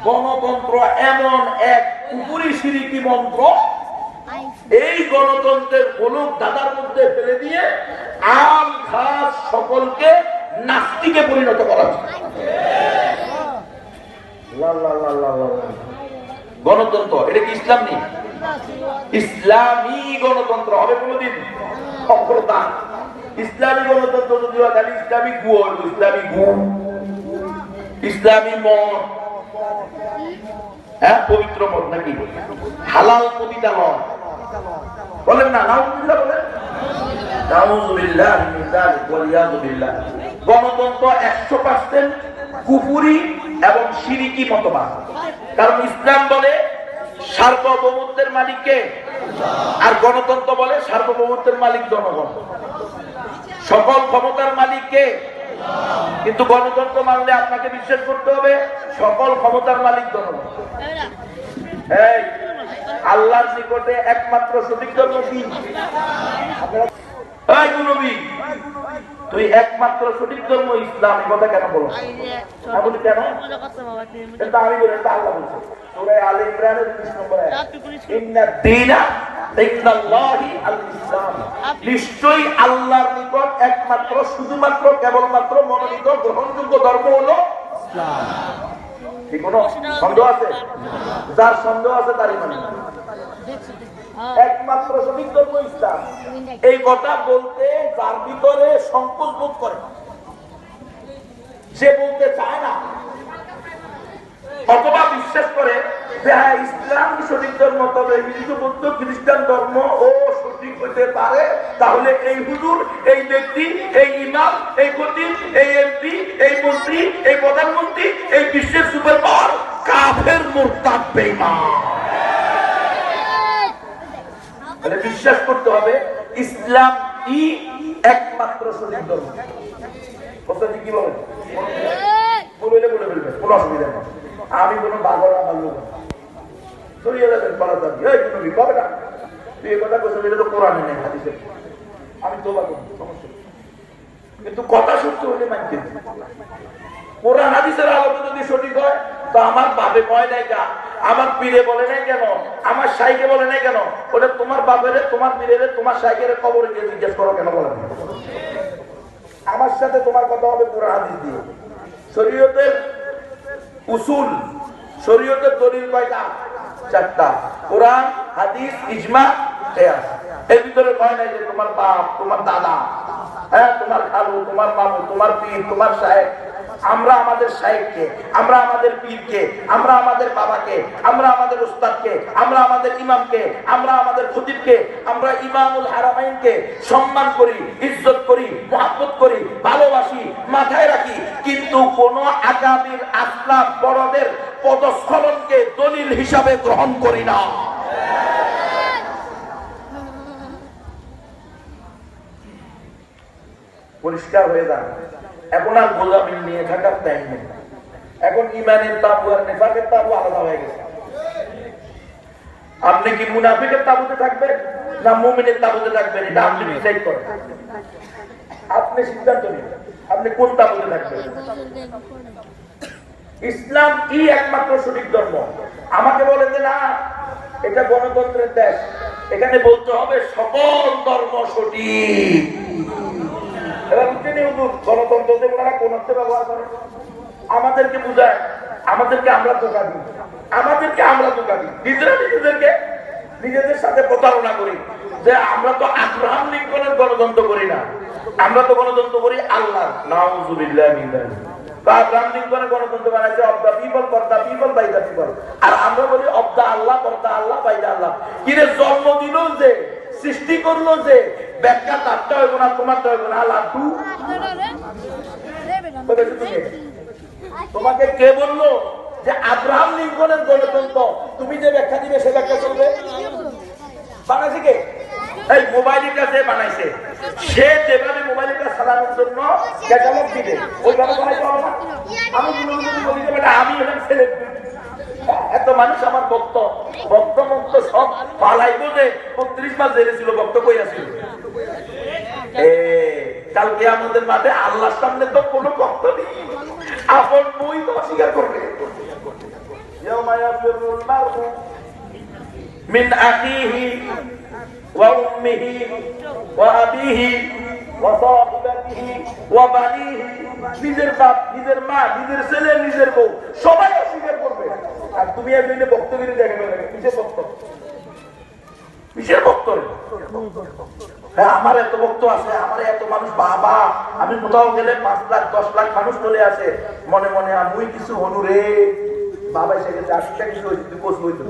গণতন্ত্র এমন এক কুপুরি শিরিকি মন্ত্র, এই গণতন্ত্রের গোলক দাদার মধ্যে ফেলে দিয়ে আম ঘাস সকলকে নাস্তিকে পরিণত করা হচ্ছে। গণতন্ত্র এটা কি ইসলাম নেই? ইসলামী গণতন্ত্র হবে কোনদিন? খবরদার। ইসলামী গণতন্ত্র যদি হয় তাহলে ইসলামী গু হইল, ইসলামী গু, ইসলামী মদ, হ্যাঁ পবিত্র মদ নাকি হালাল পবিতা মদ বলেন না? নাউজুবিল্লাহ বলেন। নাউজুবিল্লাহ মিন যালিক ওয়াল ইয়াযু বিল্লাহ। গণতন্ত্র 100% কুফরি এবং শিরকি মতবাদ। কারণ ইসলাম বলে সার্বভৌমত্বের মালিক কে, আর গণতন্ত্র বলে সার্বভৌমত্বের মালিক জনগণ, সকল ক্ষমতার মালিক কে। কিন্তু গণতন্ত্র মানলে আপনাকে বিশ্বাস করতে হবে সকল ক্ষমতার মালিক জনগণ। এই আল্লাহর নিকটে একমাত্র সঠিক ধর্ম কি? এই নবী, তুই একমাত্র সঠিক ধর্ম ইসলাম, কথা কেন বলো? বলি কেন? এটা আমি বলি, এটা আল্লাহ বলছে সূরা আলে ইমরানের 20 নম্বর আয়াত, ইন্নাদ দীনা ইনদাল্লাহি আল ইসলাম। নিশ্চয়ই আল্লাহর নিকট একমাত্র শুধুমাত্র কেবলমাত্র মনোনীত গ্রহণযোগ্য ধর্ম হলো ইসলাম। কি কোনো সন্দেহ আছে? যার সন্দেহ আছে তার ঈমান নেই। একমাত্র সঠিক ধর্ম ইসলাম, এই কথা বলতে যার ভিতরে সংকোচ বোধ করে, সে বলতে চায় না, অথবা বিশ্বাস করে যে হ্যাঁ ইসলাম সঠিক ধর্ম, তবে হিন্দু বৌদ্ধ খ্রিস্টান ধর্ম ও সঠিক হইতে পারে, তাহলে এই হুজুর, এই ব্যক্তি, এই ইমাম, এই খতিব, এই এমপি, এই মন্ত্রী, এই প্রধানমন্ত্রী, এই বিশ্বের সুপার পাওয়ার কাফের, মুরতাদ, বেঈমান। বিশ্বাস করতে হবে ইসলাম একমাত্র সঠিক ধর্ম। কি বলেন? বলে ফেলবেন, কোন অসুবিধা নেই। আমি কোন বাগড়া মানব না, সরিয়ে যাবেন কবে না তুই এই কথা বলছো, এটা তো কোরআনে নেই, হাদিসে। আমি তোবা করব, সমস্যা, কিন্তু কথা সত্য হলে মানতে হবে। কোরআন হাদিসের আলোকে যদি সঠিক হয় তো আমার বাপে কয় নাই কেন, আমার পীরে বলে নাই কেন, আমার শাইকে বলে নাই কেন, ওটা তোমার বাপের, তোমার পীরের, তোমার শাইকের কবরে গিয়ে জিজ্ঞেস করো কেন বলে না? আমার সাথে তোমার কথা হবে কোরআন হাদিস দিয়ে। শরীয়তের উসুল, শরীয়তের দলিল কয়টা? 4টা, কোরআন, হাদিস, ইজমা, কিয়াস। এর ভিতরে কয় নাই যে তোমার বাপ, তোমার দাদা, হ্যাঁ তোমার খালু, তোমার মামু, তোমার পীর, তোমার শায়েখ। আমরা আমাদের শায়েখকে, আমরা আমাদের পীরকে, আমরা আমাদের বাবাকে, আমরা আমাদের উস্তাদকে, আমরা আমাদের ইমামকে, আমরা আমাদের খতিবকে, আমরা ইমামুল হারামাইনকে সম্মান করি, ইজ্জত করি, মুহাব্বত করি, ভালোবাসি, মাথায় রাখি, কিন্তু কোন আকাবির আসলাফ বড়দের পদস্খলনকে দলিল হিসাবে গ্রহণ করি না। পরিষ্কার হয়ে যান। এখন আর গোলামি নিয়ে থাকার টাইম নেই। এখন ইমানের তাবু আর নেফাকের তাবু আলাদা হয়ে গেছে। আপনি কি মুনাফিকের তাবুতে থাকবেন না মুমিনের তাবুতে থাকবেন, এটা আপনি ডিসাইড করেন। আপনি সিদ্ধান্ত নিন আপনি কোন তাবুতে থাকবেন। ইসলাম কি একমাত্র সঠিক ধর্ম? আমাকে বলেন যে না এটা গণতন্ত্রের দেশ, এখানে বলতে হবে সকল ধর্ম সঠিক। গণতন্ত্র কোন অর্থে ব্যবহার করে? আমাদেরকে বুঝায়, আমাদেরকে আমরা ধোঁকা দিই, আমাদেরকে আমরা ধোঁকা দিই, নিজেরা নিজেদেরকে নিজেদের সাথে প্রতারণা করি যে আমরা তো আব্রাহাম লিঙ্কনের গণতন্ত্র করি না, আমরা তো গণতন্ত্র করি আল্লাহ। নাউজুবিল্লাহ মিন যালিক। আব্রাহাম লিঙ্কনের গণতন্ত্র বানাইছে of the people, for the people, by the people. আর আমরা বলি of the Allah, for the Allah, by the Allah. কিরে জন্ম দিল যে, সৃষ্টি করলো যে, ব্যাখ্যা তারটা হইব না তোমারটা হইব না। লাড্ডু তোমাকে কে বললো যে আব্রাহাম লিঙ্কনের গণতন্ত্র তুমি যে ব্যাখ্যা দিবে সে ব্যাখ্যা চলবে? বানাইছে কে? এই মোবাইলটা যে বানাইছে সে যেভাবে মোবাইলটা চালানোর জন্য ক্যাটালগ দিবে ওইভাবে বানাইতে হবে না? আমি বলি আমি এখানে ছেলে এত মানুষ আমার ভক্ত মুক্ত সব পালাইব যে ৩৫ মাস জেলে ছিল, ভক্ত কই আছিল? কালকে আমাদের মাঠে আল্লাহর সামনে তো কোনো ভক্ত নেই, আপন বই তো অস্বীকার করবে। ইয়াউমা ইয়াফিরুল মারউ মিন আখিহি ওয়া উম্মিহি ওয়া আবিহি ওয়া সাহিবাতিহি ওয়া বানিহি। নিজের বাপ, নিজের মা, নিজের ছেলে, নিজের বউ সবাই অস্বীকার করবে। আর তুমি একদিনে বক্তব্যের জায়গা দেবে, কিসের বক্তব্য? কিসের বক্তব্য? হ্যাঁ, আমার এত বক্ত আছে, আমার এত মানুষ, বাবা আমি কোথাও গেলে 5 লাখ 10 লাখ মানুষ চলে আসে, মনে মনে আমি কিছু হনু রে বাবা এসে গেছে, আসলে কিছু হয়েছে, তুই কোচ বইতে